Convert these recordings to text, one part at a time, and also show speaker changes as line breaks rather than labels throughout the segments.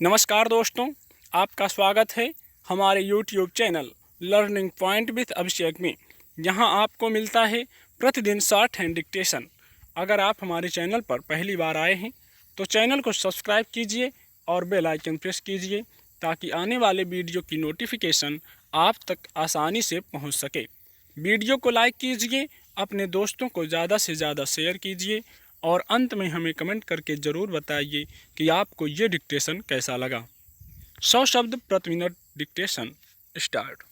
नमस्कार दोस्तों, आपका स्वागत है हमारे YouTube channel learning point with Abhishek में। यहाँ आपको मिलता है प्रतिदिन शॉर्ट हैंड डिक्टेशन। अगर आप हमारे चैनल पर पहली बार आए हैं तो चैनल को सब्सक्राइब कीजिए और बेल आइकन प्रेस कीजिए ताकि आने वाले वीडियो की नोटिफिकेशन आप तक आसानी से पहुँच सके। वीडियो को लाइक कीजिए, अपने दोस्तों को ज़्यादा से ज़्यादा शेयर कीजिए और अंत में हमें कमेंट करके ज़रूर बताइए कि आपको ये डिक्टेशन कैसा लगा। 100 शब्द प्रति मिनट डिक्टेशन स्टार्ट।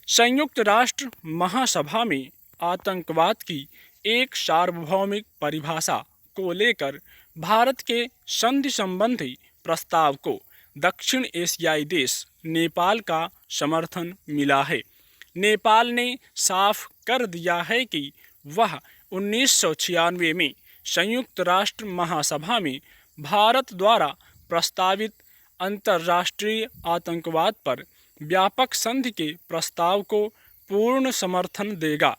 संयुक्त राष्ट्र महासभा में आतंकवाद की एक सार्वभौमिक परिभाषा को लेकर भारत के संधि संबंधी प्रस्ताव को दक्षिण एशियाई देश नेपाल का समर्थन मिला है। नेपाल ने साफ कर दिया है कि वह 1996 में संयुक्त राष्ट्र महासभा में भारत द्वारा प्रस्तावित अंतर्राष्ट्रीय आतंकवाद पर व्यापक संधि के प्रस्ताव को पूर्ण समर्थन देगा।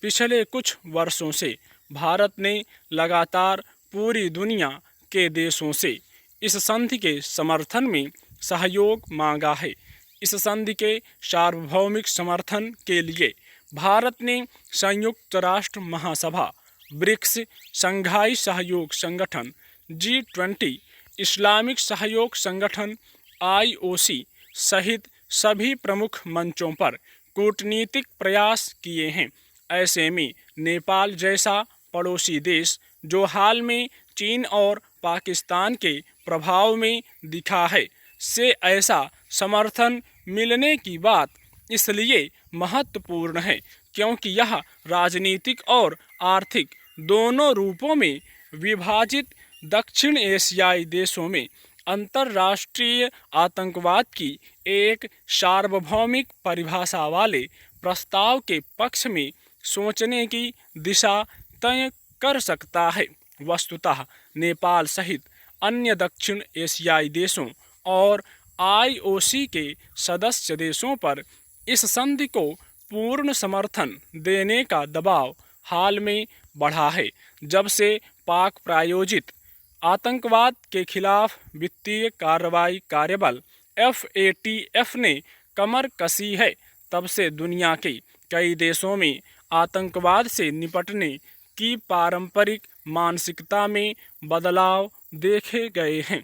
पिछले कुछ वर्षों से भारत ने लगातार पूरी दुनिया के देशों से इस संधि के समर्थन में सहयोग मांगा है। इस संधि के सार्वभौमिक समर्थन के लिए भारत ने संयुक्त राष्ट्र महासभा, ब्रिक्स, शंघाई सहयोग संगठन G20, इस्लामिक सहयोग संगठन IOC सहित सभी प्रमुख मंचों पर कूटनीतिक प्रयास किए हैं। ऐसे में नेपाल जैसा पड़ोसी देश जो हाल में चीन और पाकिस्तान के प्रभाव में दिखा है, से ऐसा समर्थन मिलने की बात इसलिए महत्वपूर्ण है क्योंकि यह राजनीतिक और आर्थिक दोनों रूपों में विभाजित दक्षिण एशियाई देशों में अंतर्राष्ट्रीय आतंकवाद की एक सार्वभौमिक परिभाषा वाले प्रस्ताव के पक्ष में सोचने की दिशा तय कर सकता है। वस्तुतः नेपाल सहित अन्य दक्षिण एशियाई देशों और IOC के सदस्य देशों पर इस संधि को पूर्ण समर्थन देने का दबाव हाल में बढ़ा है, जब से पाक प्रायोजित आतंकवाद के खिलाफ वित्तीय कार्रवाई कार्यबल FATF ने कमर कसी है। तब से दुनिया के कई देशों में आतंकवाद से निपटने की पारंपरिक मानसिकता में बदलाव देखे गए हैं।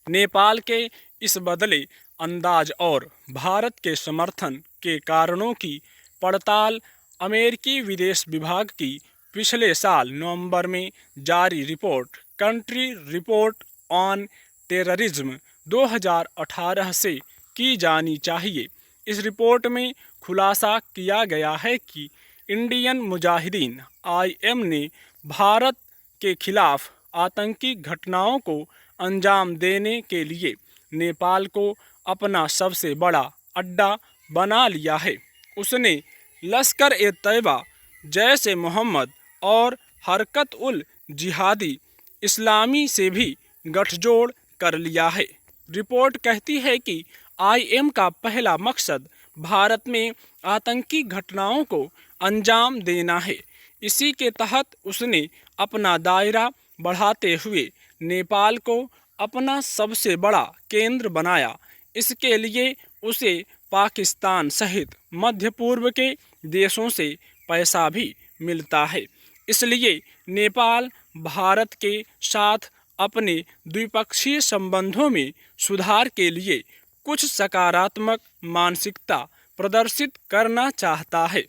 नेपाल के इस बदले अंदाज और भारत के समर्थन के कारणों की पड़ताल अमेरिकी विदेश विभाग की पिछले साल नवंबर में जारी report country report on terrorism 2018 से की जानी चाहिए। इस रिपोर्ट में खुलासा किया गया है कि इंडियन मुजाहिदीन IM ने भारत के खिलाफ आतंकी घटनाओं को अंजाम देने के लिए नेपाल को अपना सबसे बड़ा अड्डा बना लिया है। उसने लश्कर-ए-तैयबा, जैश-ए-मोहम्मद और हरकत-उल-जिहादी इस्लामी से भी गठजोड़ कर लिया है। रिपोर्ट कहती है कि IM का पहला मकसद भारत में आतंकी घटनाओं को अंजाम देना है। इसी के तहत उसने अपना दायरा बढ़ाते हुए नेपाल को अपना सबसे बड़ा केंद्र बनाया। इसके लिए उसे पाकिस्तान सहित मध्य पूर्व के देशों से पैसा भी मिलता है। इसलिए नेपाल भारत के साथ अपने द्विपक्षीय संबंधों में सुधार के लिए कुछ सकारात्मक मानसिकता प्रदर्शित करना चाहता है।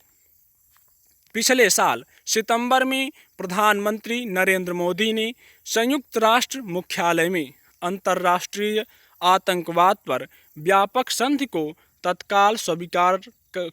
पिछले साल सितंबर में प्रधानमंत्री नरेंद्र मोदी ने संयुक्त राष्ट्र मुख्यालय में अंतर्राष्ट्रीय आतंकवाद पर व्यापक संधि को तत्काल स्वीकार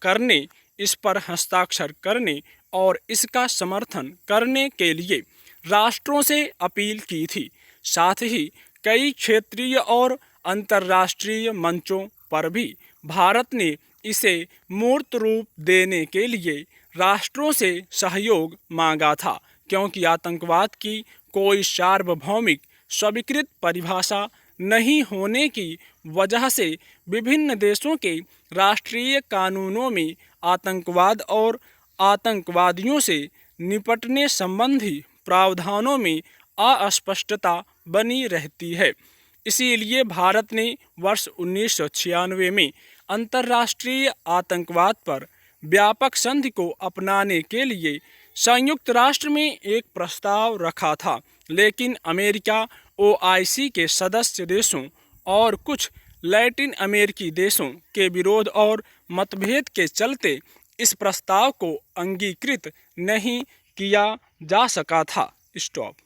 करने, इस पर हस्ताक्षर करने और इसका समर्थन करने के लिए राष्ट्रों से अपील की थी। साथ ही कई क्षेत्रीय और अंतर्राष्ट्रीय मंचों पर भी भारत ने इसे मूर्त रूप देने के लिए राष्ट्रों से सहयोग मांगा था, क्योंकि आतंकवाद की कोई सार्वभौमिक स्वीकृत परिभाषा नहीं होने की वजह से विभिन्न देशों के राष्ट्रीय कानूनों में आतंकवाद और आतंकवादियों से निपटने संबंधी प्रावधानों में अस्पष्टता बनी रहती है। इसीलिए भारत ने वर्ष 1996 में अंतर्राष्ट्रीय आतंकवाद पर व्यापक संधि को अपनाने के लिए संयुक्त राष्ट्र में एक प्रस्ताव रखा था, लेकिन अमेरिका, ओआईसी के सदस्य देशों और कुछ लैटिन अमेरिकी देशों के विरोध और मतभेद के चलते इस प्रस्ताव को अंगीकृत नहीं किया जा सका था। स्टॉप।